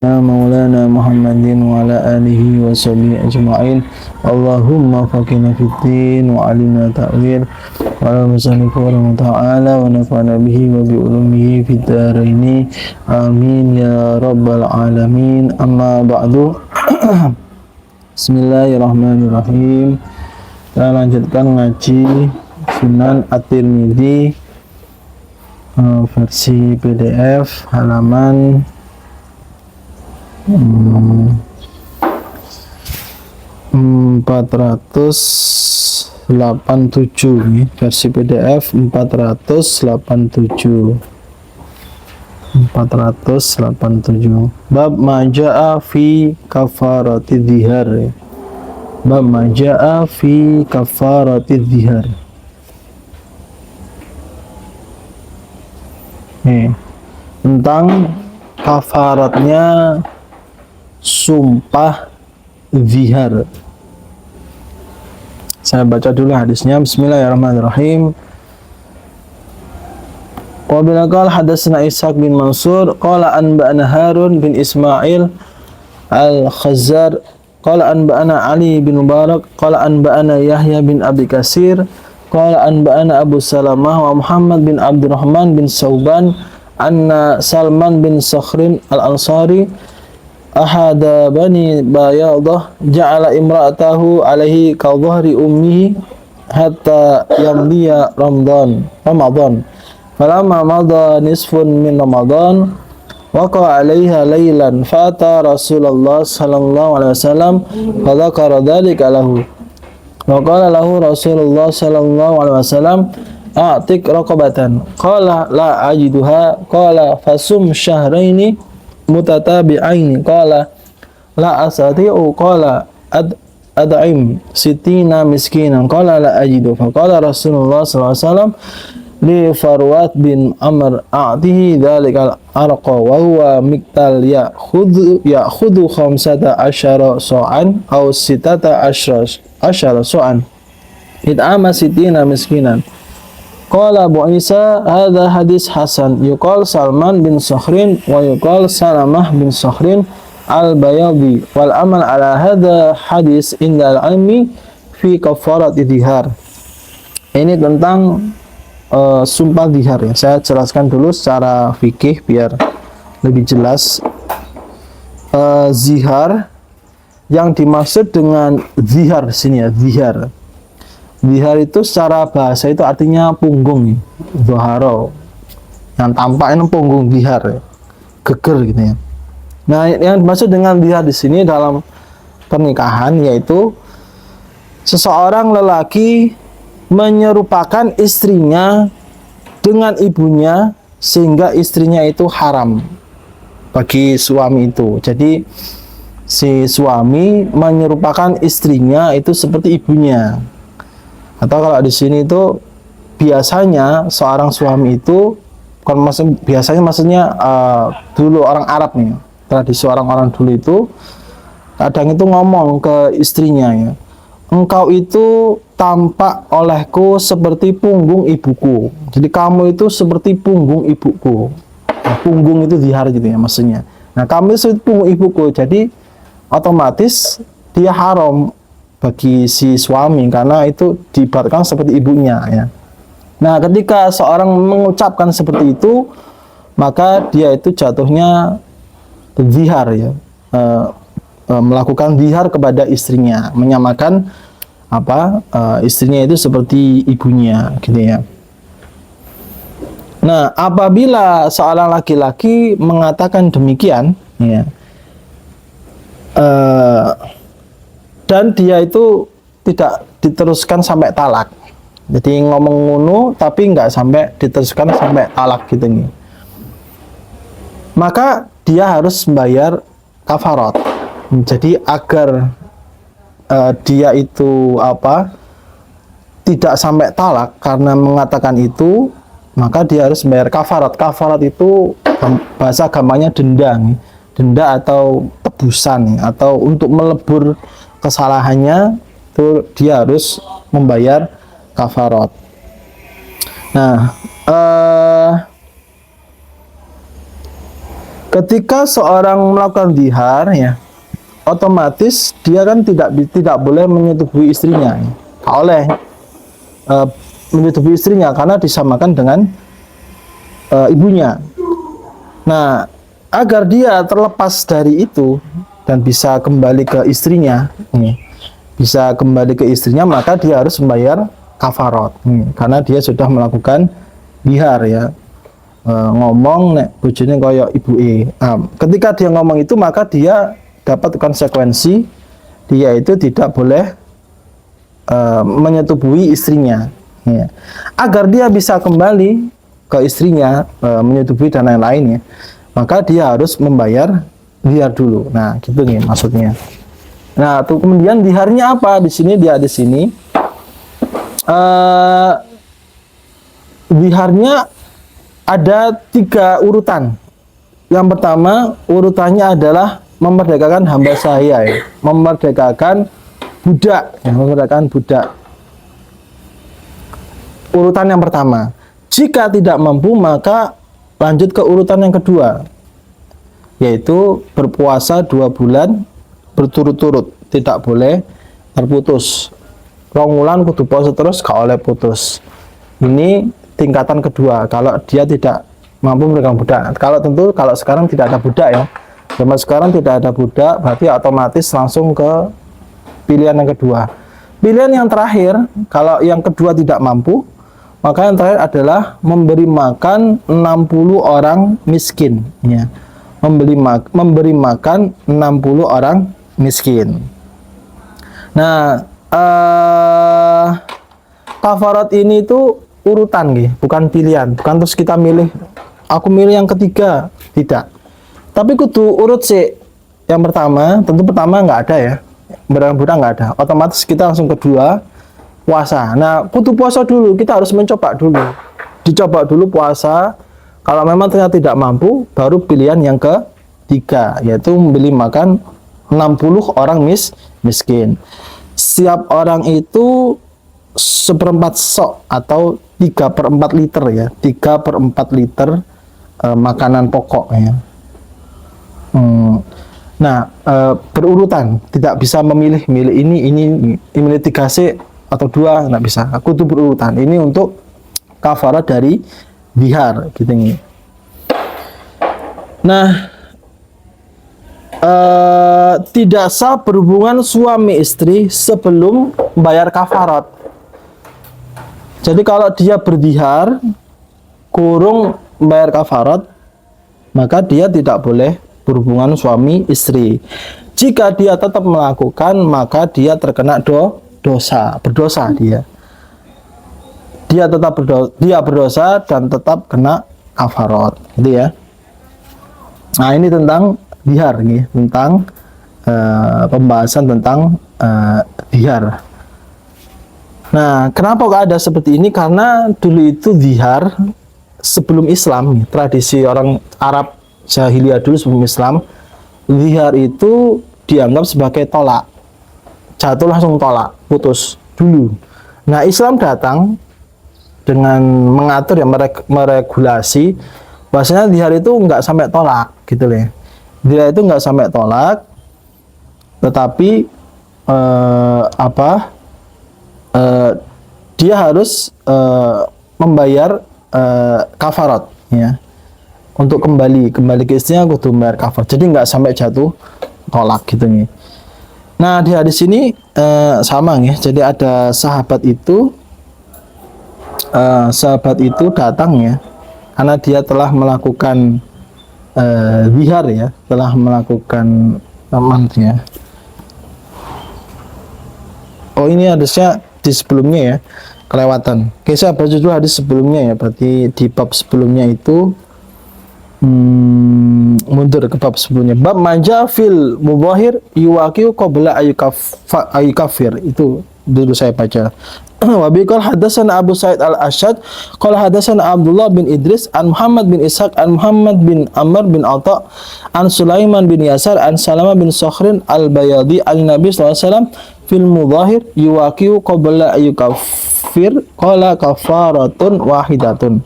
Maulana Muhammadin wa ala alihi wa sahbihi ajma'in. Allahumma faqina fiddin wa alimna ta'wil wa ala musanifu wa ta'ala wa nafa'na bihi wa bi ulumihi fid dharaini amin ya rabbal alamin. Amma ba'du. Bismillahirrahmanirrahim. Kita lanjutkan ngaji Sunan At-Tirmidzi versi PDF halaman 487 nih, versi PDF 487 bab maja'a fi kafarati dzihar. Bab maja'a fi kafarati dzihar. Nih, tentang kafaratnya sumpah zihar. Saya baca dulu hadisnya. Bismillahirrahmanirrahim. Qala qala hadatsana Ishaq bin Mansur qala anba'ana Harun bin Ismail al-Khazzar qala anba'ana Ali bin Mubarak qala anba'ana Yahya bin Abi Katsir qala anba'ana Abu Salamah wa Muhammad bin Abdurrahman bin Sauban anna Salman bin Sakhrin al-Ansari ahada bani bayadah ja'ala imra'atahu alaihi ka dhahri ummihi hatta yamdiya Ramadan falamma madha nisfun min Ramadan waqa 'alaiha laylan fata Rasulullah sallallahu alaihi wasallam fa dzakara dzalika lahu wa qala lahu Rasulullah sallallahu alaihi wasallam a'tik raqabatan qala la ajiduha qala fasum syahraini mutatabi'aini qala la asati'u qala ad'im sitina miskinan qala la ajidu fa qala Rasulullah sallallahu alaihi wasallam li Farwat bin Amr a'tihi dhalikal arqa wa huwa miktal ya'khudhu 15 so'an aw 16 so'an it'ama sitina miskinan. Qala Abu Isa hadha hadis hasan yuqal Salman bin Sakhrin wa yuqal Salamah bin Sakhrin al-Bayadi wal amal ala hadha hadis indal ilmi fi kafarat dzihar. Ini tentang sumpah dzihar ya. Saya jelaskan dulu secara fikih biar lebih jelas. Zihar yang dimaksud dengan zihar sini ya, zihar. Zihar itu secara bahasa itu artinya punggung, zoharo, yang tampak ini punggung zihar, geger gitu ya. Nah, yang dimaksud dengan zihar di sini dalam pernikahan yaitu seseorang lelaki menyerupakan istrinya dengan ibunya sehingga istrinya itu haram bagi suami itu. Jadi si suami menyerupakan istrinya itu seperti ibunya. Atau kalau di sini itu biasanya seorang suami itu maksudnya dulu orang Arab nih, tradisi orang-orang dulu itu kadang itu ngomong ke istrinya ya, engkau itu tampak olehku seperti punggung ibuku. Jadi kamu itu seperti punggung ibuku. Nah, punggung itu zihar gitu ya maksudnya. Nah, kamu itu seperti punggung ibuku. Jadi otomatis dia haram bagi si suami karena itu diibaratkan seperti ibunya ya. Nah, ketika seorang mengucapkan seperti itu, maka dia itu jatuhnya zihar ya, melakukan zihar kepada istrinya, menyamakan istrinya itu seperti ibunya gitu ya. Nah, apabila seorang laki-laki mengatakan demikian ya, dan dia itu tidak diteruskan sampai talak. Jadi ngomong ngono tapi nggak sampai diteruskan sampai talak gitu nih. Maka dia harus membayar kafarat. Jadi agar dia itu tidak sampai talak karena mengatakan itu, maka dia harus membayar kafarat. Kafarat itu bahasa gampangnya denda nih. Denda atau tebusan nih, atau untuk melebur kesalahannya itu dia harus membayar kafarat. Nah, ketika seorang melakukan zihar ya, otomatis dia kan tidak boleh menyetubuhi istrinya. Nggak oleh menyetubuhi istrinya karena disamakan dengan ibunya. Nah, agar dia terlepas dari itu dan bisa kembali ke istrinya, maka dia harus membayar kafarat, karena dia sudah melakukan zihar ya. Ngomong nek bojone kaya ibuke. Ketika dia ngomong itu, maka dia dapat konsekuensi, dia itu tidak boleh menyetubuhi istrinya ya. Agar dia bisa kembali ke istrinya, menyetubuhi dan lain-lain ya, maka dia harus membayar zihar dulu. Nah, gitu nih maksudnya. Nah, tuh kemudian ziharnya apa? Di sini ziharnya ada 3 urutan. Yang pertama, urutannya adalah memerdekakan hamba sahaya ya. Memerdekakan budak. Urutan yang pertama. Jika tidak mampu, maka lanjut ke urutan yang kedua, yaitu berpuasa 2 bulan berturut-turut, tidak boleh terputus. 2 bulan kudu puasa terus, gak oleh putus. Ini tingkatan kedua kalau dia tidak mampu memegang budak. Kalau sekarang tidak ada budak ya. Zaman sekarang tidak ada budak, berarti otomatis langsung ke pilihan yang kedua. Pilihan yang terakhir, kalau yang kedua tidak mampu, maka yang terakhir adalah memberi makan 60 orang miskin ya. Memberi makan 60 orang miskin. Nah, kafarat ini tuh urutan bukan pilihan, bukan terus kita milih, aku milih yang ketiga, tidak. Tapi kudu urut sih. Yang pertama, tentu pertama nggak ada ya, budak nggak ada, otomatis kita langsung kedua puasa. Nah, kudu puasa dulu, kita harus mencoba dulu, dicoba dulu puasa. Kalau memang ternyata tidak mampu, baru pilihan yang ketiga, yaitu membeli makan 60 orang miskin. Setiap orang itu 1/4 sok atau 3/4 liter ya, 3/4 liter makanan pokok ya. Nah, berurutan, tidak bisa memilih ini milih 3C atau 2, nggak bisa. Aku tuh berurutan. Ini untuk kafarat dari zihar gitu nih. Nah, tidak sah berhubungan suami istri sebelum bayar kafarat. Jadi kalau dia berzihar kurung bayar kafarat, maka dia tidak boleh berhubungan suami istri. Jika dia tetap melakukan, maka dia terkena berdosa dia. Dia berdosa dan tetap kena kafarat, gitu ya. Nah, ini tentang zihar nih, tentang pembahasan tentang zihar. Nah, kenapa kok ada seperti ini? Karena dulu itu zihar sebelum Islam, tradisi orang Arab jahiliyah dulu sebelum Islam, zihar itu dianggap sebagai tolak, jatuh langsung tolak, putus dulu. Nah, Islam datang dengan mengatur ya, meregulasi bahwasanya zihar itu nggak sampai tolak, gitu loh. Zihar itu nggak sampai tolak, tetapi dia harus membayar kafarat ya. Untuk kembali ke istrinya kudu membayar kafarat. Jadi nggak sampai jatuh tolak gitu nih. Nah, di hadis ini sama nih. Jadi ada sahabat itu datang ya, karena dia telah melakukan zihar ya, telah melakukan ya. Oh, ini hadisnya di sebelumnya ya, kelewatan. Oke, saya baca dulu hadis sebelumnya ya, berarti di bab sebelumnya itu mundur ke bab sebelumnya. Bab manja fil mubahir yuwaqiu qabla ayyukafir. Itu dulu saya baca. Wa biqal hadatsana Abu Sa'id al-Asyad qala hadatsana Abdullah bin Idris an Muhammad bin Ishaq an Muhammad bin Amr bin Atha an Sulaiman bin Yasar an Salamah bin Sakhrin al-Bayadi al-Nabi sallallahu alaihi wasallam fil mudhahir yuwaqiu qabla ayyukafir qala kafaratun wahidatun.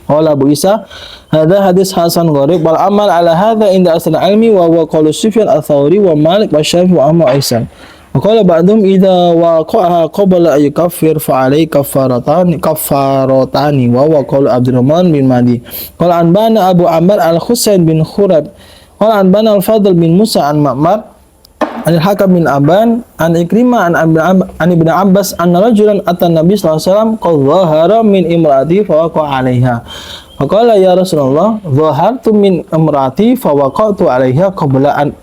Qala Abu Isa, hadza hadis hasan gharib wal amal ala hadza inda asl ilmi wa huwa qaulu Sufyan ats-Tsauri wa Malik wa Syafi'i wa Ahmad Aisan. Wa qala ba'dhum idza waqa'a qabla ay yukaffir fa alayhi kafaratani wa huwa qaulu Abdurrahman bin Mahdi. Qala anbana Abu Ammar al-Husain bin Khurab. Qala anbana al-Fadl bin Musa an Ma'mar Al-Hakam bin Aban an Ikrimah an Ibnu Abbas anna rajulan atan Nabi sallallahu alaihi wasallam qad dhahara min imraati fa waqa'a 'alaiha. Faqala ya Rasulullah, dhahartu min imraati fa waqa'tu 'alaiha qabla an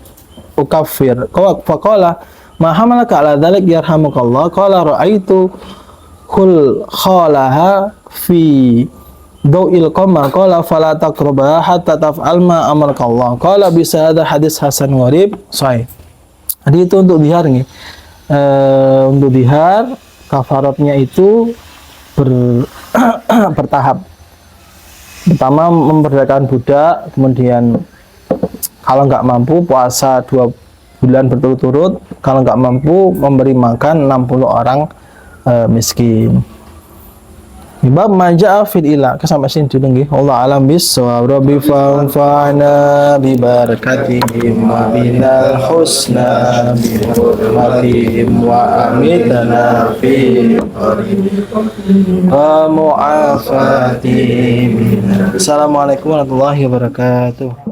ukaffir. Faqala ma hamalaka 'ala dzalik yarhamukallah? Qala ra'aitu khalaha fi daw'il qamar. Qala fala taqrabaha hatta taf'al ma amarakallah. Qala bisa hadha hadis hasan gharib sahih. Jadi itu untuk dihar nih. Untuk dihar kafaratnya itu bertahap. Pertama memerdekakan budak, kemudian kalau nggak mampu puasa 2 bulan berturut-turut, kalau nggak mampu memberi makan 60 orang miskin. Bab maja'a fil ilah. Sampai sini dulu nggih. Allah alam bissawab. Rabbi fanfa'na bi barakatihim wa binal husna bi hurmatihim wa amitna fi wa mu'afatihim. Assalamualaikum warahmatullahi wabarakatuh.